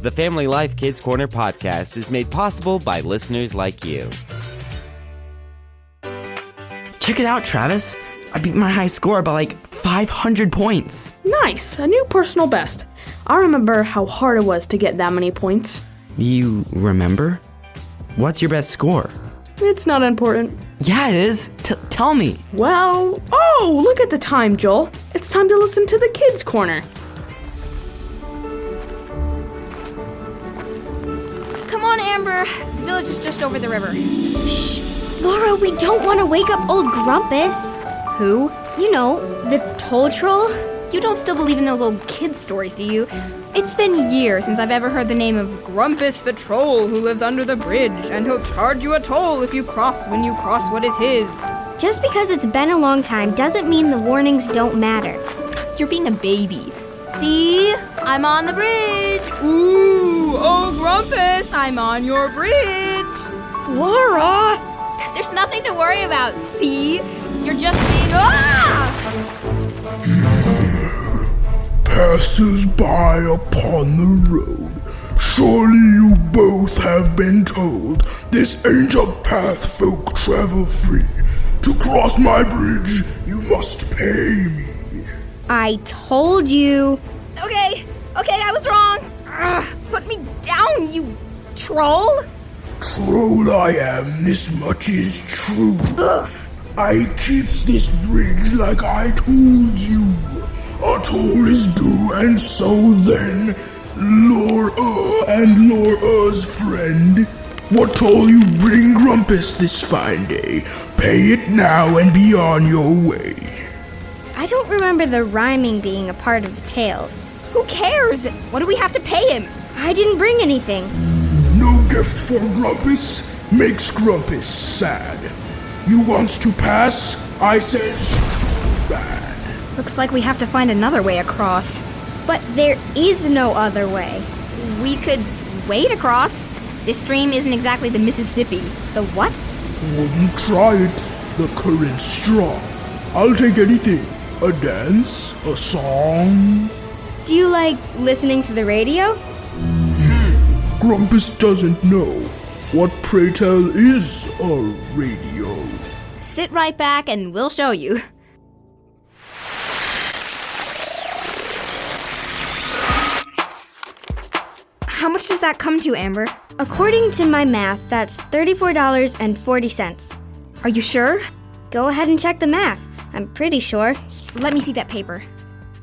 The Family Life Kids Corner podcast is made possible by listeners like you. Check it out, Travis. I beat my high score by like 500 points. Nice, a new personal best. I remember how hard it was to get that many points. You remember? What's your best score? It's not important. Yeah, it is. Tell me. Well, look at the time, Joel. It's time to listen to the Kids Corner. Come on, Amber. The village is just over the river. Shh. Laura, we don't want to wake up old Grumpus. Who? You know, the toll troll. You don't still believe in those old kid stories, do you? It's been years since I've ever heard the name of Grumpus the troll who lives under the bridge, and he'll charge you a toll if you cross when you cross what is his. Just because it's been a long time doesn't mean the warnings don't matter. You're being a baby. See? I'm on the bridge. Ooh, oh Grumpus, I'm on your bridge. Laura! There's nothing to worry about, see? You're just being... Passers-by upon the road, surely you both have been told this ain't a path folk travel free. To cross my bridge, you must pay me. I told you. Okay, I was wrong. Put me down, you troll. Troll I am, this much is true. Ugh. I keeps this bridge like I told you. A toll is due, and so then, Laura and Laura's friend, what toll you bring Grumpus this fine day? Pay it now and be on your way. I don't remember the rhyming being a part of the tales. Who cares? What do we have to pay him? I didn't bring anything. No gift for Grumpus makes Grumpus sad. You wants to pass? I says too bad. Looks like we have to find another way across. But there is no other way. We could wade across. This stream isn't exactly the Mississippi. The what? Wouldn't try it. The current's strong. I'll take anything. A dance? A song? Do you like listening to the radio? Grumpus doesn't know. What, pray tell, is a radio? Sit right back and we'll show you. How much does that come to, Amber? According to my math, that's $34.40. Are you sure? Go ahead and check the math. I'm pretty sure. Let me see that paper.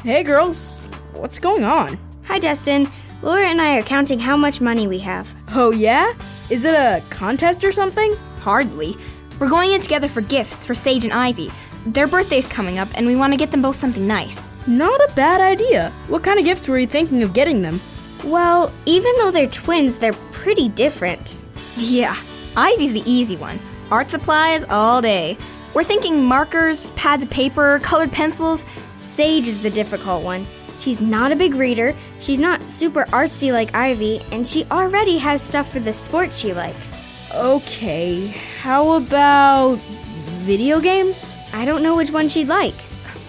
Hey, girls. What's going on? Hi, Destin. Laura and I are counting how much money we have. Oh, yeah? Is it a contest or something? Hardly. We're going in together for gifts for Sage and Ivy. Their birthday's coming up, and we want to get them both something nice. Not a bad idea. What kind of gifts were you thinking of getting them? Well, even though they're twins, they're pretty different. Yeah, Ivy's the easy one. Art supplies all day. We're thinking markers, pads of paper, colored pencils. Sage is the difficult one. She's not a big reader, she's not super artsy like Ivy, and she already has stuff for the sport she likes. Okay, how about video games? I don't know which one she'd like.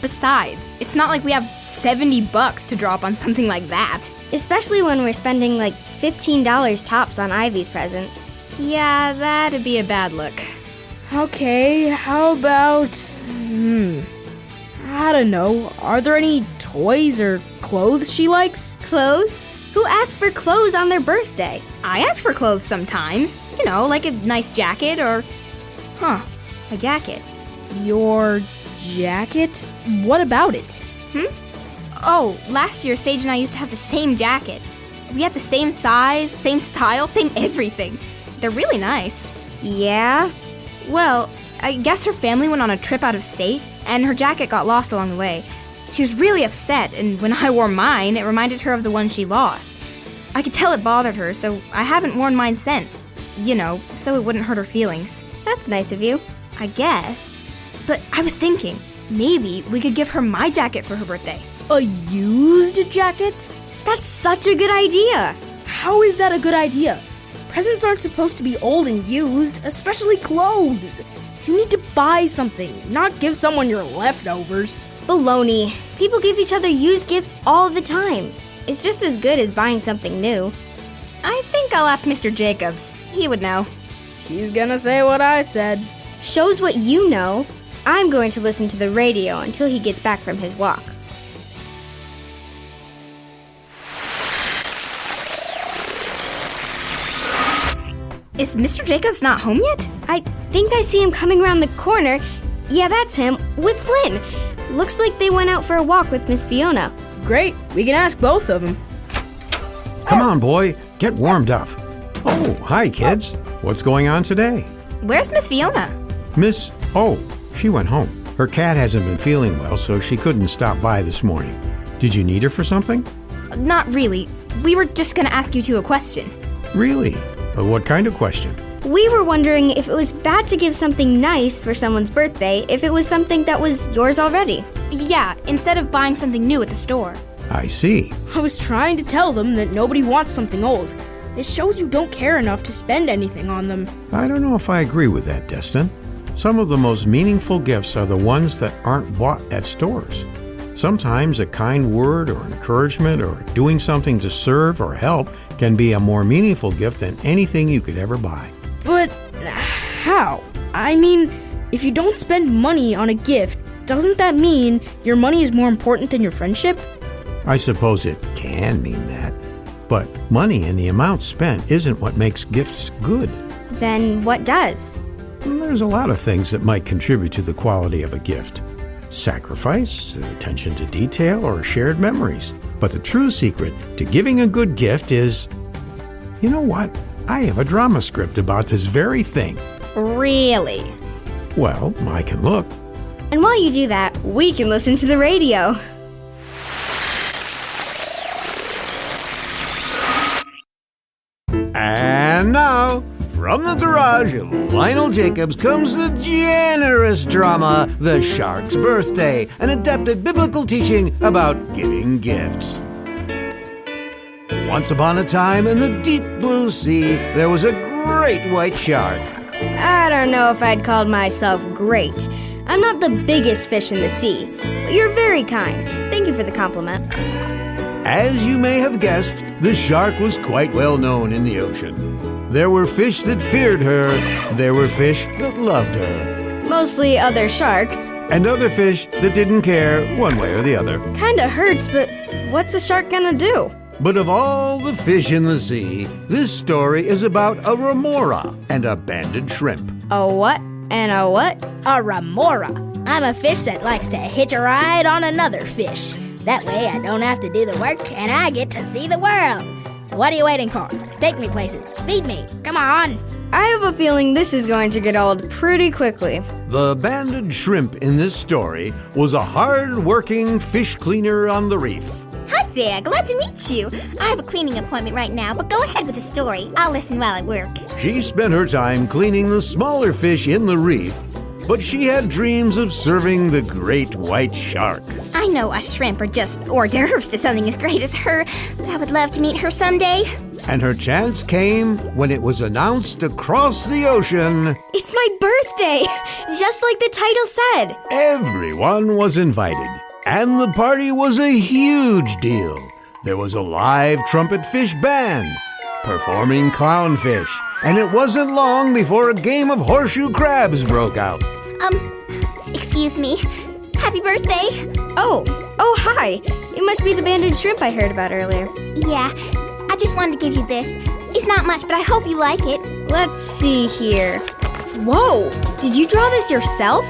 Besides, it's not like we have $70 to drop on something like that. Especially when we're spending like $15 tops on Ivy's presents. Yeah, that'd be a bad look. Okay, how about... I don't know. Are there any toys or clothes she likes? Clothes? Who asks for clothes on their birthday? I ask for clothes sometimes. You know, like a nice jacket or... a jacket. Your jacket? What about it? Oh, last year Sage and I used to have the same jacket. We had the same size, same style, same everything. They're really nice. Yeah? Well, I guess her family went on a trip out of state, and her jacket got lost along the way. She was really upset, and when I wore mine, it reminded her of the one she lost. I could tell it bothered her, so I haven't worn mine since. You know, so it wouldn't hurt her feelings. That's nice of you. I guess. But I was thinking, maybe we could give her my jacket for her birthday. A used jacket? That's such a good idea. How is that a good idea? Presents aren't supposed to be old and used, especially clothes. You need to buy something, not give someone your leftovers. Baloney. People give each other used gifts all the time. It's just as good as buying something new. I think I'll ask Mr. Jacobs. He would know. He's gonna say what I said. Shows what you know. I'm going to listen to the radio until he gets back from his walk. Is Mr. Jacobs not home yet? I think I see him coming around the corner. Yeah, that's him, with Flynn. Looks like they went out for a walk with Miss Fiona. Great, we can ask both of them. Come on, boy, get warmed up. Oh, hi, kids. What's going on today? Where's Miss Fiona? She went home. Her cat hasn't been feeling well, so she couldn't stop by this morning. Did you need her for something? Not really. We were just gonna ask you two a question. Really? What kind of question? We were wondering if it was bad to give something nice for someone's birthday if it was something that was yours already. Yeah, instead of buying something new at the store. I see. I was trying to tell them that nobody wants something old. It shows you don't care enough to spend anything on them. I don't know if I agree with that, Destin. Some of the most meaningful gifts are the ones that aren't bought at stores. Sometimes a kind word or encouragement or doing something to serve or help can be a more meaningful gift than anything you could ever buy. But how? I mean, if you don't spend money on a gift, doesn't that mean your money is more important than your friendship? I suppose it can mean that. But money and the amount spent isn't what makes gifts good. Then what does? There's a lot of things that might contribute to the quality of a gift. Sacrifice, attention to detail, or shared memories. But the true secret to giving a good gift is... You know what? I have a drama script about this very thing. Really? Well, I can look. And while you do that, we can listen to the radio. And now, from the garage of Lionel Jacobs comes the generous drama, The Shark's Birthday, an adapted biblical teaching about giving gifts. Once upon a time in the deep blue sea, there was a great white shark. I don't know if I'd call myself great. I'm not the biggest fish in the sea, but you're very kind. Thank you for the compliment. As you may have guessed, the shark was quite well known in the ocean. There were fish that feared her, there were fish that loved her. Mostly other sharks. And other fish that didn't care one way or the other. Kinda hurts, but what's a shark gonna do? But of all the fish in the sea, this story is about a remora and a banded shrimp. A what and a what? A remora. I'm a fish that likes to hitch a ride on another fish. That way I don't have to do the work and I get to see the world. So what are you waiting for? Take me places. Feed me. Come on. I have a feeling this is going to get old pretty quickly. The banded shrimp in this story was a hard-working fish cleaner on the reef. Hi there, glad to meet you. I have a cleaning appointment right now, but go ahead with the story. I'll listen while I work. She spent her time cleaning the smaller fish in the reef, but she had dreams of serving the great white shark. I know us shrimp are just hors d'oeuvres to something as great as her, but I would love to meet her someday. And her chance came when it was announced across the ocean. It's my birthday, just like the title said. Everyone was invited, and the party was a huge deal. There was a live trumpet fish band, performing clownfish, and it wasn't long before a game of horseshoe crabs broke out. Excuse me. Happy birthday. Oh, hi. You must be the banded shrimp I heard about earlier. Yeah, I just wanted to give you this. It's not much, but I hope you like it. Let's see here. Whoa, did you draw this yourself?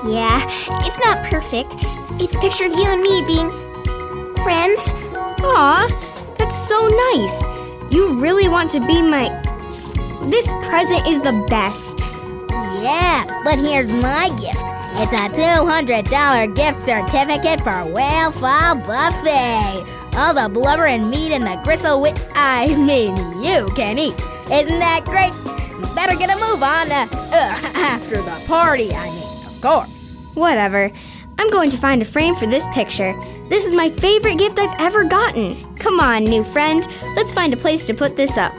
Yeah, it's not perfect. It's a picture of you and me being friends. Aw, that's so nice. You really want to be my... This present is the best. Yeah, but here's my gift. It's a $200 gift certificate for Whale Fall Buffet. All the blubber and meat and the gristle you can eat. Isn't that great? Better get a move on after the party, of course. Whatever. I'm going to find a frame for this picture. This is my favorite gift I've ever gotten. Come on, new friend. Let's find a place to put this up.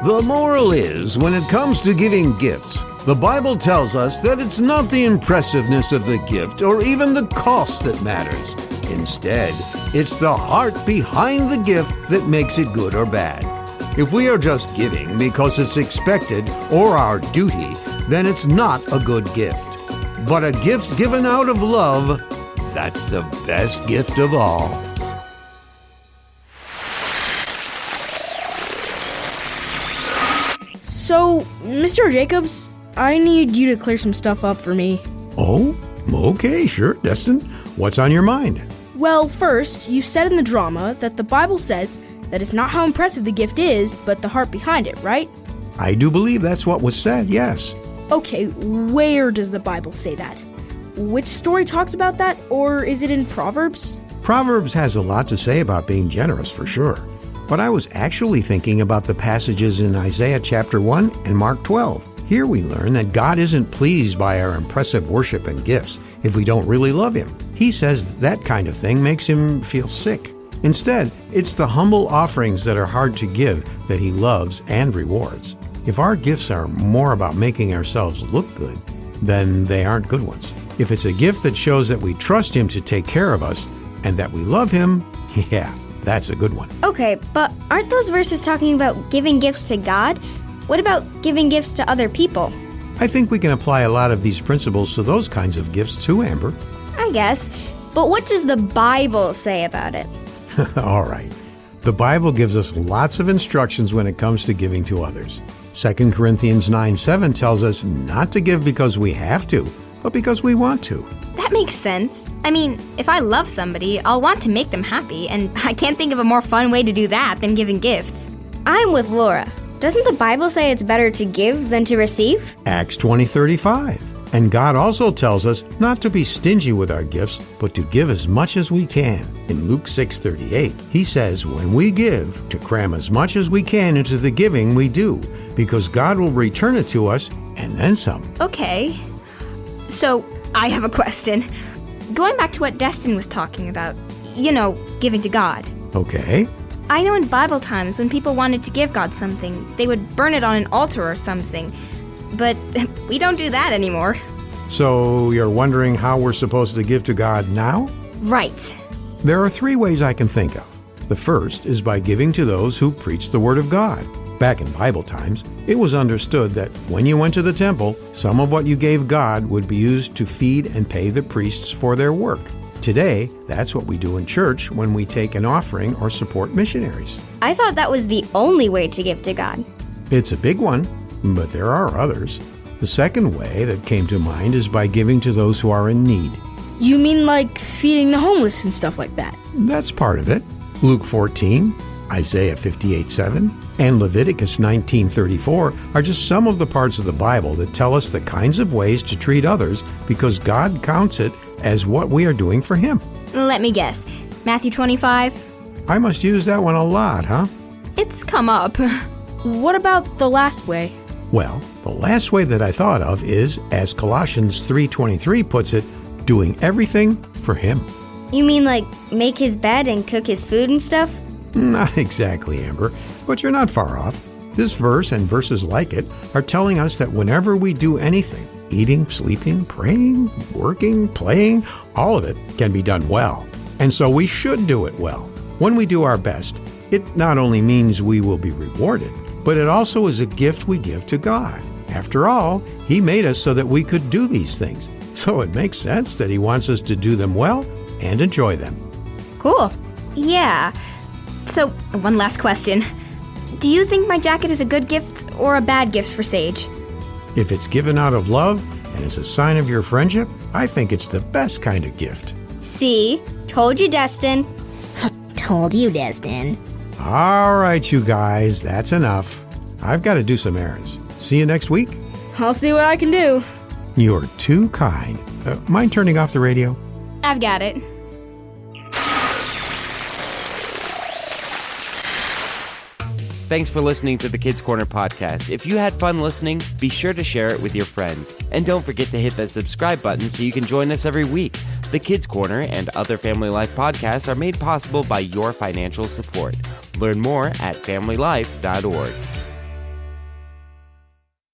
The moral is, when it comes to giving gifts, the Bible tells us that it's not the impressiveness of the gift or even the cost that matters. Instead, it's the heart behind the gift that makes it good or bad. If we are just giving because it's expected or our duty, then it's not a good gift. But a gift given out of love, that's the best gift of all. So, Mr. Jacobs, I need you to clear some stuff up for me. Oh, okay, sure, Destin. What's on your mind? Well, first, you said in the drama that the Bible says that it's not how impressive the gift is, but the heart behind it, right? I do believe that's what was said, yes. Okay, where does the Bible say that? Which story talks about that, or is it in Proverbs? Proverbs has a lot to say about being generous, for sure. But I was actually thinking about the passages in Isaiah chapter 1 and Mark 12. Here we learn that God isn't pleased by our impressive worship and gifts if we don't really love Him. He says that kind of thing makes Him feel sick. Instead, it's the humble offerings that are hard to give that He loves and rewards. If our gifts are more about making ourselves look good, then they aren't good ones. If it's a gift that shows that we trust Him to take care of us and that we love Him, yeah, that's a good one. Okay, but aren't those verses talking about giving gifts to God? What about giving gifts to other people? I think we can apply a lot of these principles to those kinds of gifts too, Amber. I guess. But what does the Bible say about it? All right. The Bible gives us lots of instructions when it comes to giving to others. 2 Corinthians 9:7 tells us not to give because we have to, but because we want to. That makes sense. I mean, if I love somebody, I'll want to make them happy, and I can't think of a more fun way to do that than giving gifts. I'm with Laura. Doesn't the Bible say it's better to give than to receive? Acts 20:35. And God also tells us not to be stingy with our gifts, but to give as much as we can. In Luke 6:38, He says when we give, to cram as much as we can into the giving we do, because God will return it to us and then some. Okay. So, I have a question. Going back to what Destin was talking about, giving to God. Okay. I know in Bible times when people wanted to give God something, they would burn it on an altar or something. But we don't do that anymore. So you're wondering how we're supposed to give to God now? Right. There are 3 ways I can think of. The first is by giving to those who preach the Word of God. Back in Bible times, it was understood that when you went to the temple, some of what you gave God would be used to feed and pay the priests for their work. Today, that's what we do in church when we take an offering or support missionaries. I thought that was the only way to give to God. It's a big one, but there are others. The second way that came to mind is by giving to those who are in need. You mean like feeding the homeless and stuff like that? That's part of it. Luke 14, Isaiah 58:7, and Leviticus 19:34 are just some of the parts of the Bible that tell us the kinds of ways to treat others because God counts it as what we are doing for Him. Let me guess. Matthew 25? I must use that one a lot, huh? It's come up. What about the last way? Well, the last way that I thought of is, as Colossians 3:23 puts it, doing everything for Him. You mean like make His bed and cook His food and stuff? Not exactly, Amber, but you're not far off. This verse and verses like it are telling us that whenever we do anything, eating, sleeping, praying, working, playing, all of it can be done well. And so we should do it well. When we do our best, it not only means we will be rewarded, but it also is a gift we give to God. After all, He made us so that we could do these things. So it makes sense that He wants us to do them well and enjoy them. Cool. Yeah. So, one last question. Do you think my jacket is a good gift or a bad gift for Sage? If it's given out of love and is a sign of your friendship, I think it's the best kind of gift. See? Told you, Destin. Told you, Destin. All right, you guys, that's enough. I've got to do some errands. See you next week. I'll see what I can do. You're too kind. Mind turning off the radio? I've got it. Thanks for listening to the Kids Corner podcast. If you had fun listening, be sure to share it with your friends. And don't forget to hit that subscribe button so you can join us every week. The Kids Corner and other Family Life podcasts are made possible by your financial support. Learn more at familylife.org.